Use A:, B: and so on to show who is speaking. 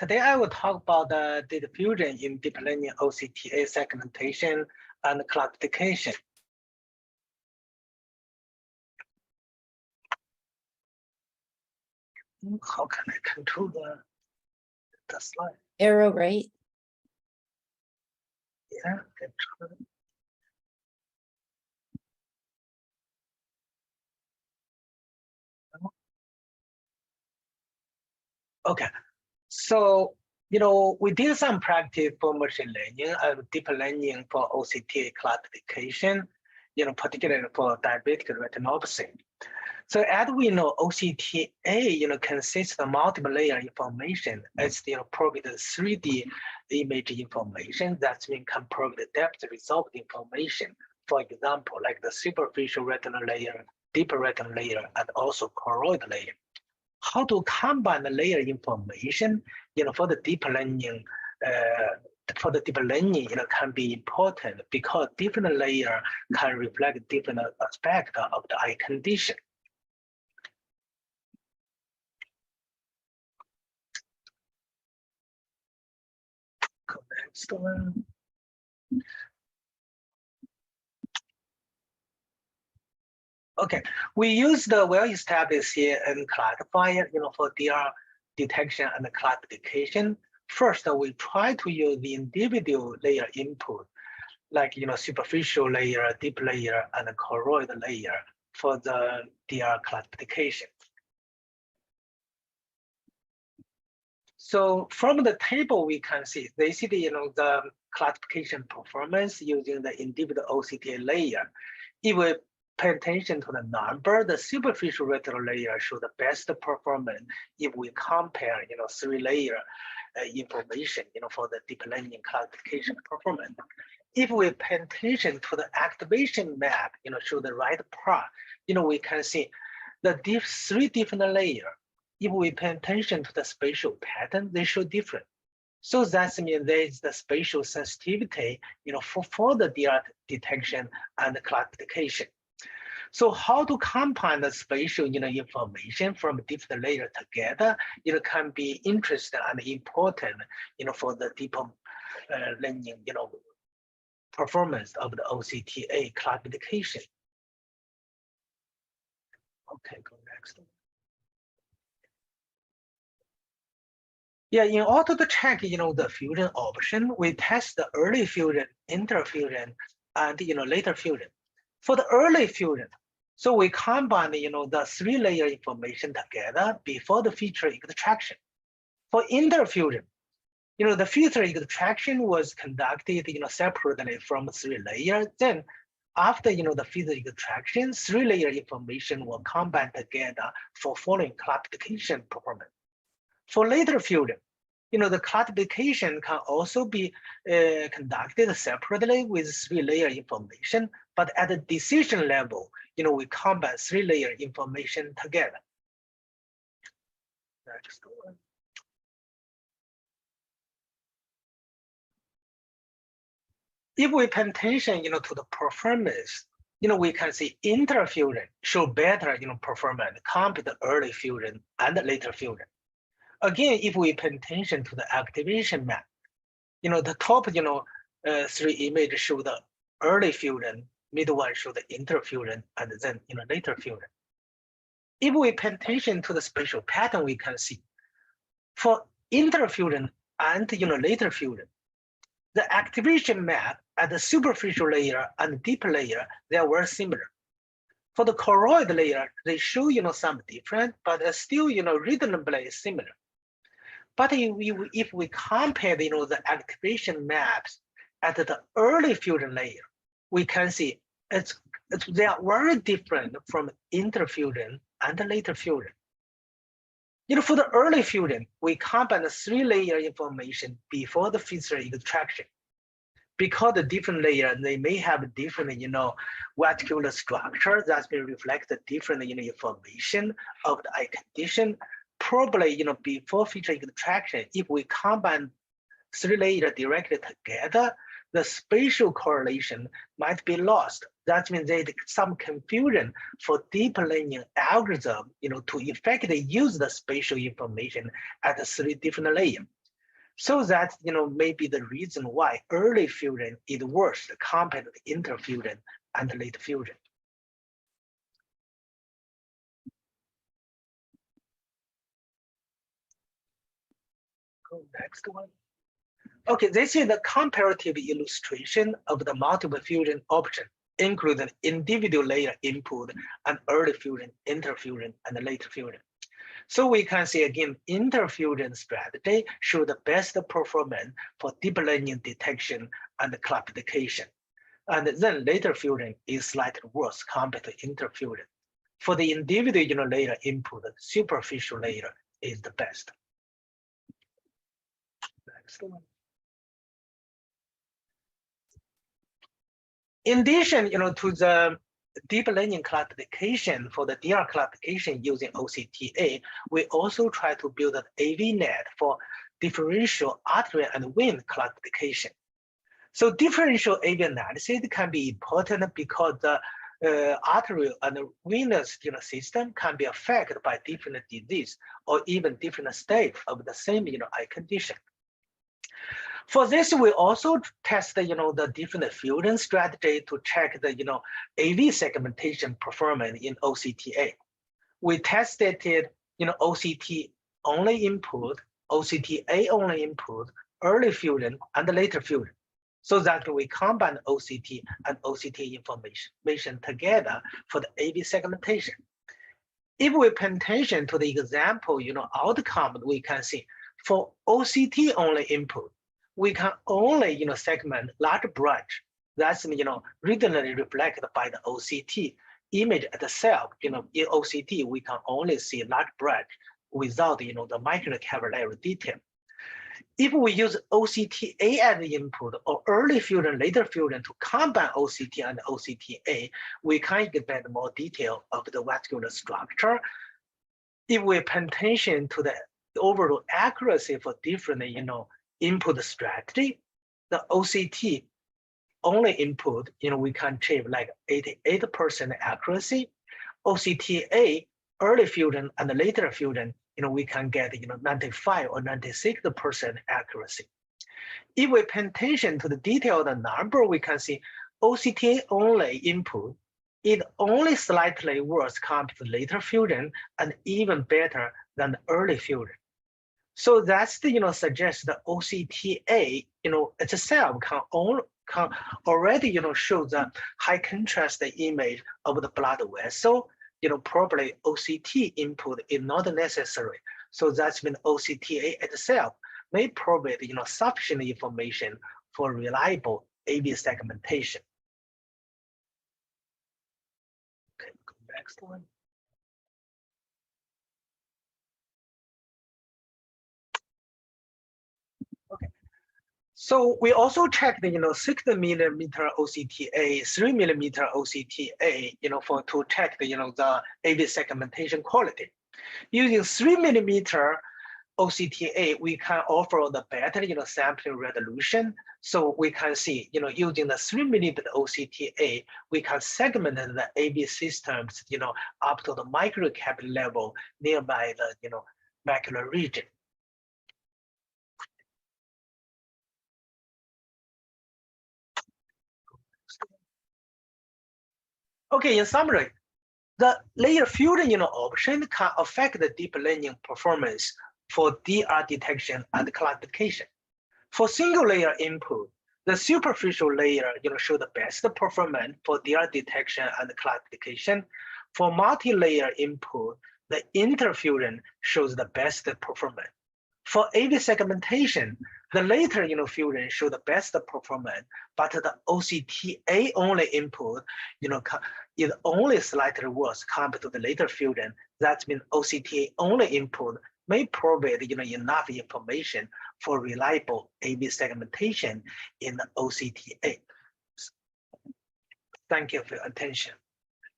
A: Today I will talk about the data fusion in deep learning OCTA segmentation and classification. How can I control the slide?
B: Arrow right.
A: Yeah, control. Okay, so we did some practice for machine learning and deep learning for OCTA classification, particularly for diabetic retinopathy. So as we know, OCTA, consists of multiple layer information. It's provide 3D image information. That means can provide depth resolved information. For example, like the superficial retinal layer, deeper retinal layer, and also choroid layer. How to combine the layer information, for the deep learning, can be important because different layer can reflect different aspect of the eye condition. Go next one. Okay, we use the well-established CN classifier, for DR detection and classification. First, we try to use the individual layer input, like superficial layer, deep layer, and choroid layer for the DR classification. So from the table, we can see they see the classification performance using the individual OCTA layer. If we pay attention to the number, the superficial retinal layer show the best performance if we compare, 3-layer information, for the deep learning classification performance. If we pay attention to the activation map, show the right part, we can see the 3 different layers. If we pay attention to the spatial pattern, they show different. So that means there is the spatial sensitivity, for the DR detection and classification. So how to combine the spatial, information from different layers together, can be interesting and important, for the deep learning, performance of the OCTA classification. Okay, go next. Yeah, in order to check, the fusion option, we test the early fusion, interfusion, and later fusion. For the early fusion, so we combine, the 3-layer information together before the feature extraction. For interfusion, the feature extraction was conducted, separately from 3 layers. Then, after the feature extraction, 3-layer information will combine together for following classification performance. For later fusion, the classification can also be conducted separately with 3-layer information, but at the decision level, we combine 3-layer information together. Next one. If we pay attention, to the performance, we can see interfusion show better, performance compared to early fusion and later fusion. Again, if we pay attention to the activation map, the top, 3 images show the early fusion, middle one show the interfusion, and then, later fusion. If we pay attention to the spatial pattern, we can see for interfusion and, later fusion, the activation map at the superficial layer and deep layer, they are very similar. For the choroid layer, they show, some different, but still, reasonably similar. But if we compare, the activation maps at the early fusion layer, we can see they are very different from interfusion and the later fusion. For the early fusion, we combine the 3-layer information before the feature extraction. Because the different layers, they may have different, vascular structure that will reflect the different, information of the eye condition. Probably, before feature extraction, if we combine 3 layers directly together, the spatial correlation might be lost. That means there's some confusion for deep learning algorithm, to effectively use the spatial information at the 3 different layers. So that maybe the reason why early fusion is worse compared to interfusion and late fusion. Go next one. Okay, this is the comparative illustration of the multiple fusion option, including individual layer input and early fusion, interfusion, and late fusion. So we can see again, interfusion strategy show the best performance for deep learning detection and classification. And then later fusion is slightly worse compared to interfusion. For the individual layer input, superficial layer is the best. Next one. In addition, to the deep learning classification for the DR classification using OCTA, we also try to build an AVNet for differential artery and vein classification. So differential AV analysis can be important because the arterial and venous system can be affected by different disease or even different state of the same eye condition. For this, we also test the different fusion strategy to check the AV segmentation performance in OCTA. We tested OCT only input, OCTA only input, early fusion, and later fusion, so that we combine OCT and OCTA information together for the AV segmentation. If we pay attention to the example outcome, we can see for OCT only input, we can only segment large branch. That's readily reflected by the OCT image itself. In OCT, we can only see large branch without the microcapillary detail. If we use OCTA as the input or early fusion, later fusion to combine OCT and OCTA, we can get more detail of the vascular structure. If we pay attention to the overall accuracy for different input strategy, the OCT only input, we can achieve like 88% accuracy. OCTA early fusion and later fusion, we can get 95 or 96% accuracy. If we pay attention to the detailed number, we can see OCTA only input is only slightly worse compared to later fusion and even better than the early fusion. So that's suggests the OCTA itself can already show the high contrast image of the blood vessel. Probably OCT input is not necessary. So that's when OCTA itself may provide sufficient information for reliable AV segmentation. Okay, go next one. Okay. So we also checked, 6mm OCTA, 3mm OCTA, to check the AV segmentation quality. Using 3mm OCTA, we can offer the better, sampling resolution. So we can see, using the 3mm OCTA, we can segment the AV systems, up to the microcapillary level nearby the, macular region. Okay, in summary, the layer fusion option can affect the deep learning performance for DR detection and classification. For single layer input, the superficial layer show the best performance for DR detection and classification. For multi-layer input, the interfusion shows the best performance. For AV segmentation, the later fusion show the best performance, but the OCTA only input is only slightly worse compared to the later fusion. That means OCTA only input may provide enough information for reliable AV segmentation in the OCTA. Thank you for your attention.